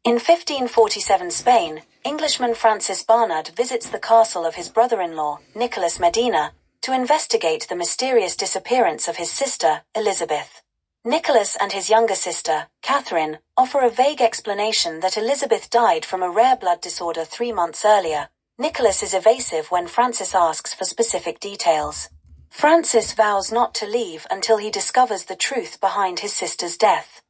In 1547 Spain, Englishman Francis Barnard visits the castle of his brother-in-law, Nicholas Medina, to investigate the mysterious disappearance of his sister, Elizabeth. Nicholas and his younger sister, Catherine, offer a vague explanation that Elizabeth died from a rare blood disorder 3 months earlier. Nicholas is evasive when Francis asks for specific details. Francis vows not to leave until he discovers the truth behind his sister's death.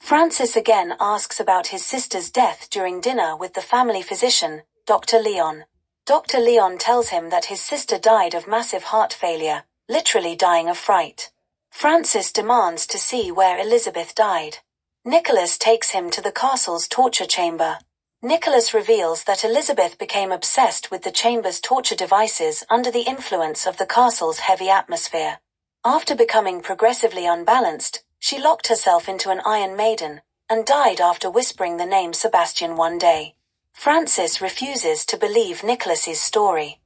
Francis again asks about his sister's death during dinner with the family physician, Dr. Leon. Dr. Leon tells him that his sister died of massive heart failure, literally dying of fright. Francis demands to see where Elizabeth died. Nicholas takes him to the castle's torture chamber. Nicholas reveals that Elizabeth became obsessed with the chamber's torture devices under the influence of the castle's heavy atmosphere. After becoming progressively unbalanced, she locked herself into an Iron Maiden, and died after whispering the name Sebastian one day. Francis refuses to believe Nicholas's story.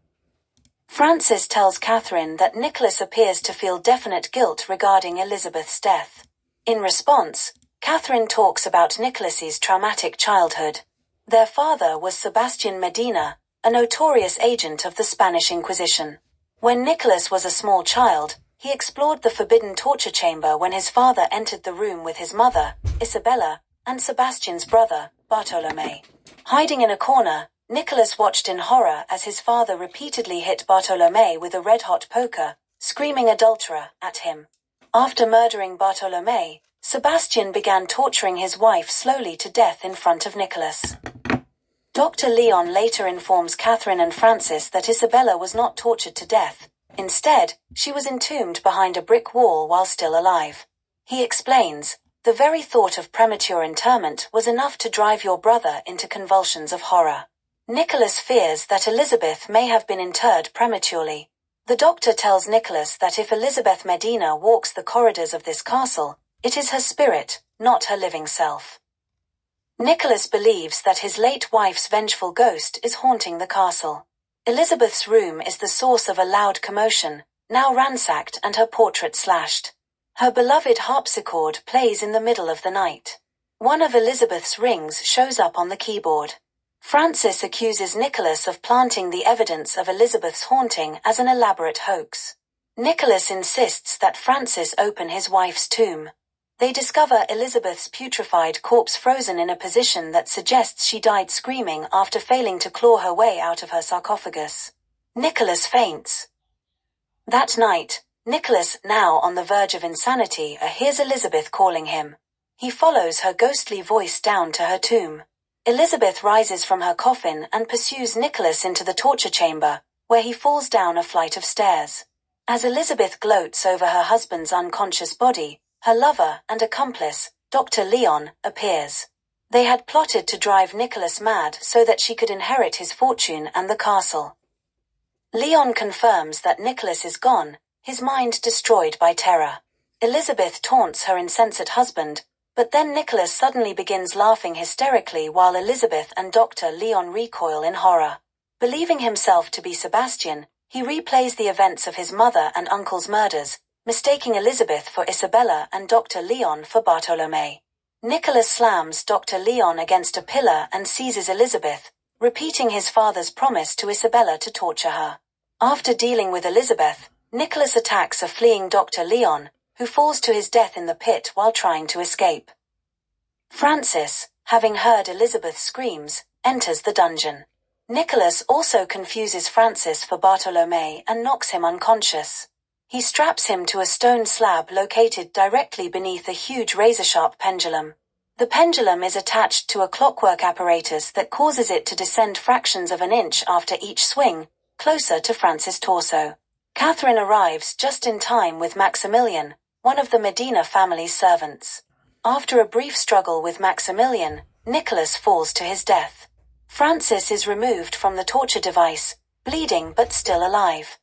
Francis tells Catherine that Nicholas appears to feel definite guilt regarding Elizabeth's death. In response, Catherine talks about Nicholas's traumatic childhood. Their father was Sebastian Medina, a notorious agent of the Spanish Inquisition. When Nicholas was a small child, he explored the forbidden torture chamber when his father entered the room with his mother, Isabella, and Sebastian's brother, Bartolome. Hiding in a corner, Nicholas watched in horror as his father repeatedly hit Bartolome with a red-hot poker, screaming adulterer at him. After murdering Bartolome, Sebastian began torturing his wife slowly to death in front of Nicholas. Dr. Leon later informs Catherine and Francis that Isabella was not tortured to death. Instead, she was entombed behind a brick wall while still alive. He explains, "The very thought of premature interment was enough to drive your brother into convulsions of horror." Nicholas fears that Elizabeth may have been interred prematurely. The doctor tells Nicholas that if Elizabeth Medina walks the corridors of this castle, it is her spirit, not her living self. Nicholas believes that his late wife's vengeful ghost is haunting the castle. Elizabeth's room is the source of a loud commotion, now ransacked and her portrait slashed. Her beloved harpsichord plays in the middle of the night. One of Elizabeth's rings shows up on the keyboard. Francis accuses Nicholas of planting the evidence of Elizabeth's haunting as an elaborate hoax. Nicholas insists that Francis open his wife's tomb. They discover Elizabeth's putrefied corpse frozen in a position that suggests she died screaming after failing to claw her way out of her sarcophagus. Nicholas faints. That night, Nicholas, now on the verge of insanity, hears Elizabeth calling him. He follows her ghostly voice down to her tomb. Elizabeth rises from her coffin and pursues Nicholas into the torture chamber, where he falls down a flight of stairs. As Elizabeth gloats over her husband's unconscious body, her lover and accomplice, Dr. Leon, appears. They had plotted to drive Nicholas mad so that she could inherit his fortune and the castle. Leon confirms that Nicholas is gone, his mind destroyed by terror. Elizabeth taunts her insensate husband, but then Nicholas suddenly begins laughing hysterically while Elizabeth and Dr. Leon recoil in horror. Believing himself to be Sebastian, he replays the events of his mother and uncle's murders, mistaking Elizabeth for Isabella and Dr. Leon for Bartolome. Nicholas slams Dr. Leon against a pillar and seizes Elizabeth, repeating his father's promise to Isabella to torture her. After dealing with Elizabeth, Nicholas attacks a fleeing Dr. Leon, who falls to his death in the pit while trying to escape. Francis, having heard Elizabeth's screams, enters the dungeon. Nicholas also confuses Francis for Bartolome and knocks him unconscious. He straps him to a stone slab located directly beneath a huge razor-sharp pendulum. The pendulum is attached to a clockwork apparatus that causes it to descend fractions of an inch after each swing, closer to Francis' torso. Catherine arrives just in time with Maximilian, one of the Medina family's servants. After a brief struggle with Maximilian, Nicholas falls to his death. Francis is removed from the torture device, bleeding but still alive.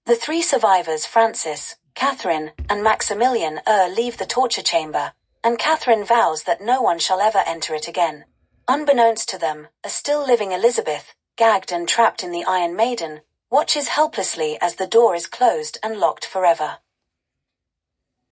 The 3 survivors, Francis, Catherine, and Maximilian, leave the torture chamber, and Catherine vows that no one shall ever enter it again. Unbeknownst to them, a still-living Elizabeth, gagged and trapped in the Iron Maiden, watches helplessly as the door is closed and locked forever.